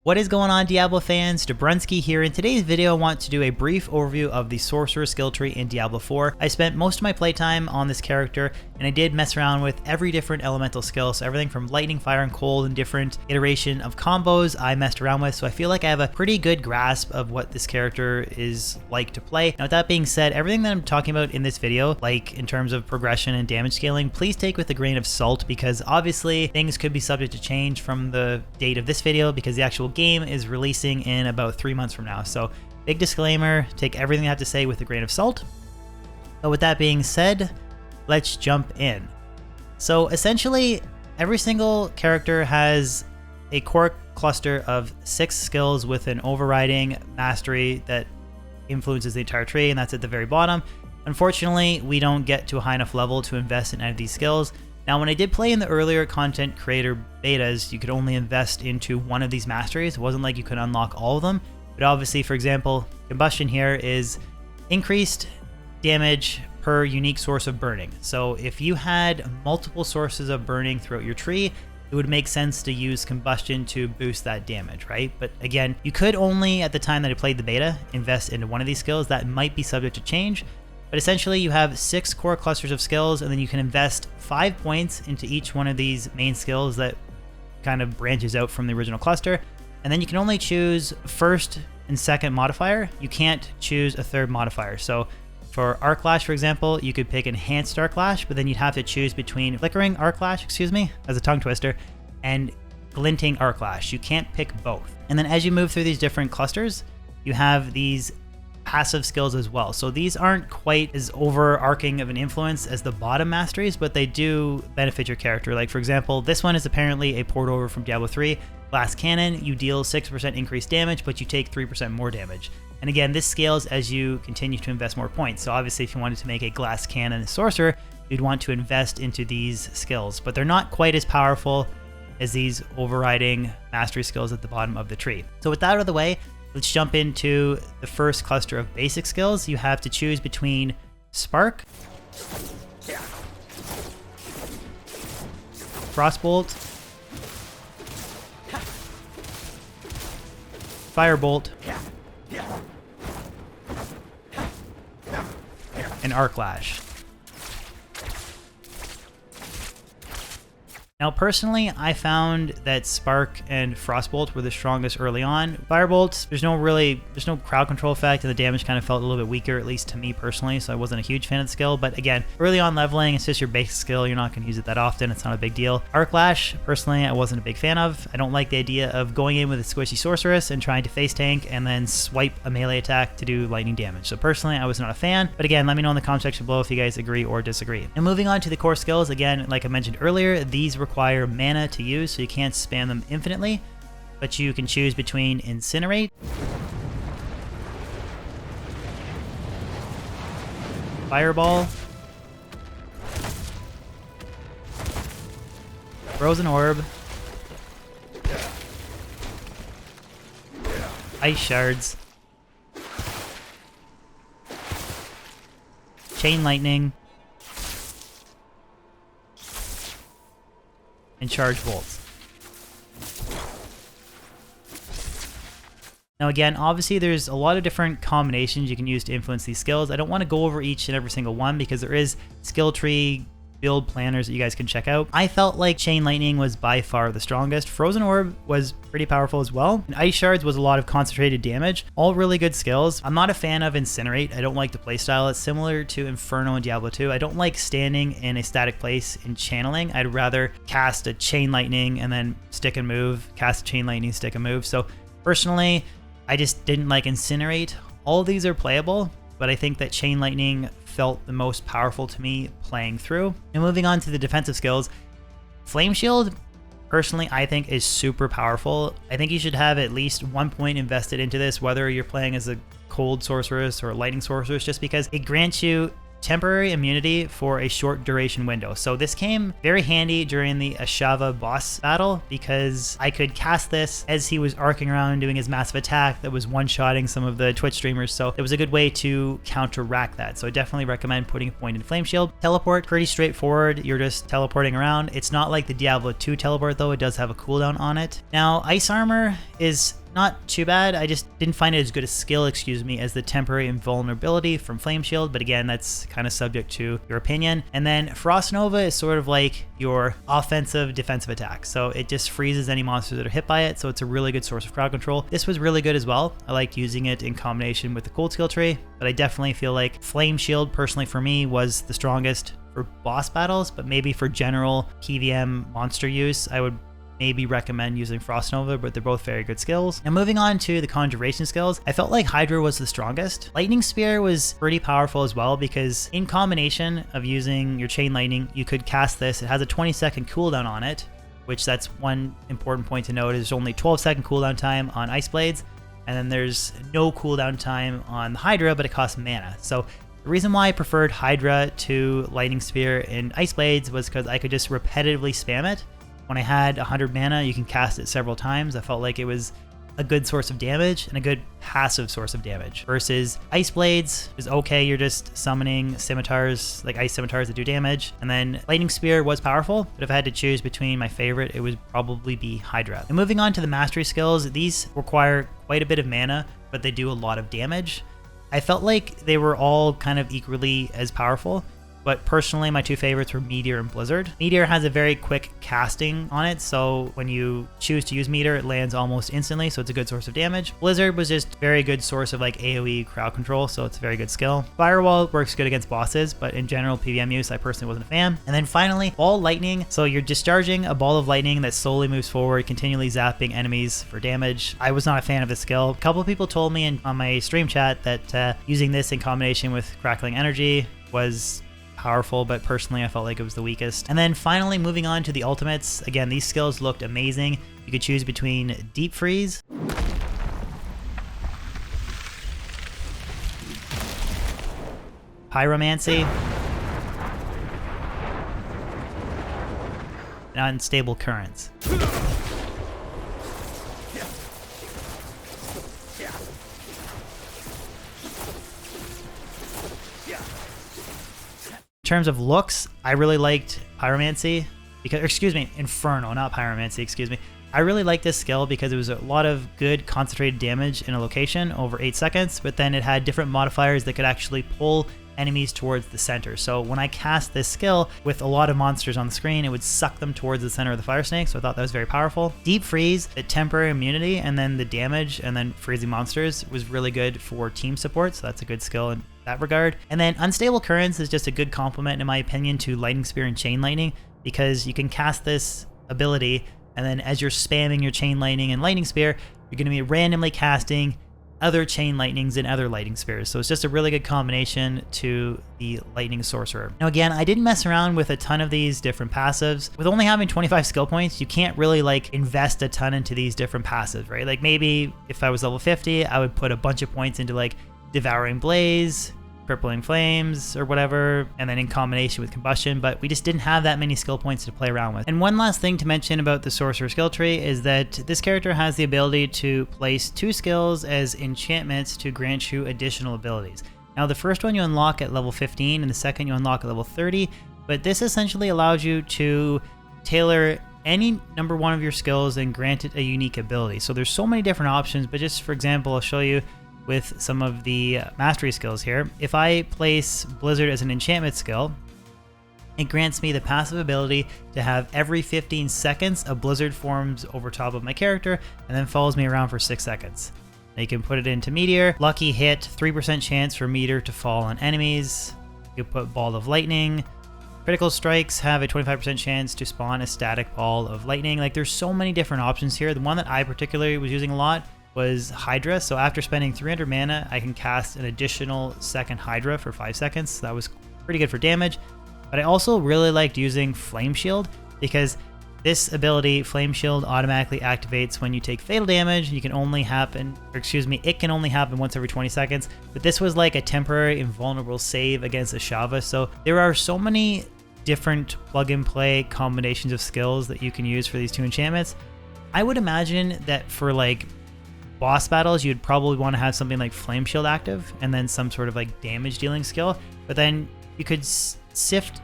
What is going on, Diablo fans? Dobrunsky here. In today's video, I want to do a brief overview of the Sorceress skill tree in Diablo 4. I spent most of my playtime on this character, and I did mess around with every different elemental skill, so everything from lightning, fire, and cold, and different iteration of combos I messed around with, so I feel like I have a pretty good grasp of what this character is like to play. Now, with that being said, everything that I'm talking about in this video, like in terms of progression and damage scaling, please take with a grain of salt, because obviously things could be subject to change from the date of this video, because the actual game is releasing in about 3 months from now. So big disclaimer, take everything I have to say with a grain of salt. But with that being said, let's jump in. So essentially every single character has a core cluster of 6 skills with an overriding mastery that influences the entire tree, and that's at the very bottom. Unfortunately, we don't get to a high enough level to invest in any of these skills. Now, when I did play in the earlier content creator betas, you could only invest into one of these masteries. It wasn't like you could unlock all of them, but obviously, for example, combustion here is increased damage per unique source of burning. So if you had multiple sources of burning throughout your tree, it would make sense to use combustion to boost that damage, right? But again, you could only, at the time that I played the beta, invest into one of these skills. That might be subject to change. But essentially you have 6 core clusters of skills, and then you can invest 5 points into each one of these main skills that kind of branches out from the original cluster. And then you can only choose first and second modifier. You can't choose a third modifier. So for Arc Lash, for example, you could pick Enhanced Arc Lash, but then you'd have to choose between Flickering Arc Lash, as a tongue twister, and Glinting Arc Lash. You can't pick both. And then as you move through these different clusters, you have these passive skills as well. So these aren't quite as overarching of an influence as the bottom masteries, but they do benefit your character. Like for example, this one is apparently a port over from Diablo 3. Glass Cannon, you deal 6% increased damage, but you take 3% more damage. And again, this scales as you continue to invest more points. So obviously if you wanted to make a Glass Cannon sorcerer, you'd want to invest into these skills, but they're not quite as powerful as these overriding mastery skills at the bottom of the tree. So with that out of the way, let's jump into the first cluster of basic skills. You have to choose between Spark, Frostbolt, Firebolt, and Arc Lash. Now, personally, I found that Spark and Frostbolt were the strongest early on. Firebolt, there's no crowd control effect, and the damage kind of felt a little bit weaker, at least to me personally, so I wasn't a huge fan of the skill. But again, early on leveling, it's just your basic skill. You're not going to use it that often. It's not a big deal. Arc Lash, personally, I wasn't a big fan of. I don't like the idea of going in with a squishy Sorceress and trying to face tank and then swipe a melee attack to do lightning damage. So personally, I was not a fan. But again, let me know in the comment section below if you guys agree or disagree. And moving on to the core skills, again, like I mentioned earlier, these require mana to use, so you can't spam them infinitely, but you can choose between Incinerate, Fireball, Frozen Orb, Ice Shards, Chain Lightning, and Charge Bolts. Now again, obviously there's a lot of different combinations you can use to influence these skills. I don't want to go over each and every single one because there is skill tree build planners that you guys can check out. I felt like Chain Lightning was by far the strongest. Frozen Orb was pretty powerful as well. And Ice Shards was a lot of concentrated damage. All really good skills. I'm not a fan of Incinerate. I don't like the playstyle. It's similar to Inferno in Diablo 2. I don't like standing in a static place and channeling. I'd rather cast a Chain Lightning and then stick and move, cast a Chain Lightning, stick and move. So personally, I just didn't like Incinerate. All of these are playable, but I think that Chain Lightning felt the most powerful to me playing through. And moving on to the defensive skills, Flame Shield, personally, I think is super powerful. I think you should have at least 1 point invested into this, whether you're playing as a cold sorceress or a lightning sorceress, just because it grants you temporary immunity for a short duration window. So this came very handy during the Ashava boss battle because I could cast this as he was arcing around doing his massive attack that was one-shotting some of the Twitch streamers. So it was a good way to counteract that. So I definitely recommend putting a point in Flame Shield. Teleport, pretty straightforward. You're just teleporting around. It's not like the Diablo 2 teleport though. It does have a cooldown on it. Now, Ice Armor is not too bad. I just didn't find it as good a skill, as the temporary invulnerability from Flame Shield, but again, that's kind of subject to your opinion. And then Frost Nova is sort of like your offensive defensive attack. So it just freezes any monsters that are hit by it. So it's a really good source of crowd control. This was really good as well. I liked using it in combination with the cold skill tree, but I definitely feel like Flame Shield personally for me was the strongest for boss battles, but maybe for general PVM monster use, I would maybe recommend using Frost Nova, but they're both very good skills. Now moving on to the Conjuration skills, I felt like Hydra was the strongest. Lightning Spear was pretty powerful as well because in combination of using your Chain Lightning, you could cast this. It has a 20-second cooldown on it, which that's one important point to note. There's only 12-second cooldown time on Ice Blades, and then there's no cooldown time on the Hydra, but it costs mana. So the reason why I preferred Hydra to Lightning Spear and Ice Blades was because I could just repetitively spam it. When I had 100 mana, you can cast it several times. I felt like it was a good source of damage and a good passive source of damage. Versus Ice Blades is okay, you're just summoning scimitars, like ice scimitars that do damage. And then Lightning Spear was powerful, but if I had to choose between my favorite, it would probably be Hydra. And moving on to the mastery skills, these require quite a bit of mana, but they do a lot of damage. I felt like they were all kind of equally as powerful. But personally, my two favorites were Meteor and Blizzard. Meteor has a very quick casting on it, so when you choose to use Meteor, it lands almost instantly, so it's a good source of damage. Blizzard was just a very good source of like AoE crowd control, so it's a very good skill. Firewall works good against bosses, but in general PvM use, I personally wasn't a fan. And then finally, Ball Lightning. So you're discharging a ball of lightning that slowly moves forward, continually zapping enemies for damage. I was not a fan of this skill. A couple of people told me on my stream chat that using this in combination with Crackling Energy was powerful, but personally I felt like it was the weakest. And then finally moving on to the ultimates, again, these skills looked amazing. You could choose between Deep Freeze, Pyromancy, and Unstable Currents. In terms of looks, I really liked Pyromancy because, Inferno, not Pyromancy, I really liked this skill because it was a lot of good concentrated damage in a location over 8 seconds, but then it had different modifiers that could actually pull enemies towards the center. So when I cast this skill with a lot of monsters on the screen, it would suck them towards the center of the fire snake. So I thought that was very powerful. Deep Freeze, the temporary immunity, and then the damage, and then freezing monsters was really good for team support. So that's a good skill in that regard. And then Unstable Currents is just a good complement, in my opinion, to Lightning Spear and Chain Lightning, because you can cast this ability, and then as you're spamming your Chain Lightning and Lightning Spear, you're going to be randomly casting other Chain Lightnings and other Lightning Spears. So it's just a really good combination to the Lightning Sorcerer. Now again, I didn't mess around with a ton of these different passives. With only having 25 skill points, you can't really like invest a ton into these different passives, right? Like maybe if I was level 50, I would put a bunch of points into like Devouring Blaze, Crippling Flames, or whatever, and then in combination with Combustion, but we just didn't have that many skill points to play around with. And one last thing to mention about the Sorcerer skill tree is that this character has the ability to place 2 skills as enchantments to grant you additional abilities. Now the first one you unlock at level 15 and the second you unlock at level 30, but this essentially allows you to tailor any number one of your skills and grant it a unique ability. So there's so many different options, but just for example, I'll show you with some of the mastery skills here. If I place Blizzard as an enchantment skill, it grants me the passive ability to have every 15 seconds a blizzard forms over top of my character and then follows me around for 6 seconds. Now you can put it into Meteor. Lucky hit, 3% chance for Meteor to fall on enemies. You put Ball of Lightning. Critical strikes have a 25% chance to spawn a static ball of lightning. Like there's so many different options here. The one that I particularly was using a lot was Hydra. So after spending 300 mana, I can cast an additional second Hydra for 5 seconds. So that was pretty good for damage. But I also really liked using Flame Shield because This ability, Flame Shield, automatically activates when you take fatal damage. It can only happen once every 20 seconds. But this was like a temporary invulnerable save against Ashava. So there are so many different plug-and-play combinations of skills that you can use for these two enchantments. I would imagine that for like boss battles, you'd probably want to have something like Flame Shield active and then some sort of like damage dealing skill. But then you could sift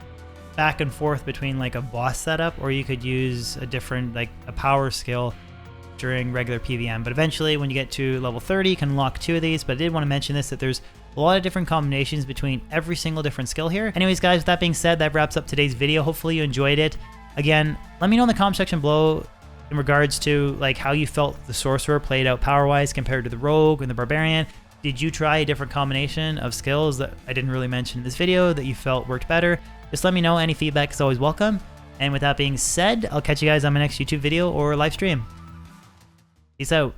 back and forth between like a boss setup, or you could use a different, like a power skill during regular PvM. But eventually when you get to level 30, you can unlock 2 of these. But I did want to mention this, that there's a lot of different combinations between every single different skill here. Anyways, guys, with that being said, that wraps up today's video. Hopefully you enjoyed it. Again, let me know in the comment section below in regards to like how you felt the Sorcerer played out power-wise compared to the Rogue and the Barbarian. Did you try a different combination of skills that I didn't really mention in this video that you felt worked better? Just let me know. Any feedback is always welcome. And with that being said, I'll catch you guys on my next YouTube video or live stream. Peace out.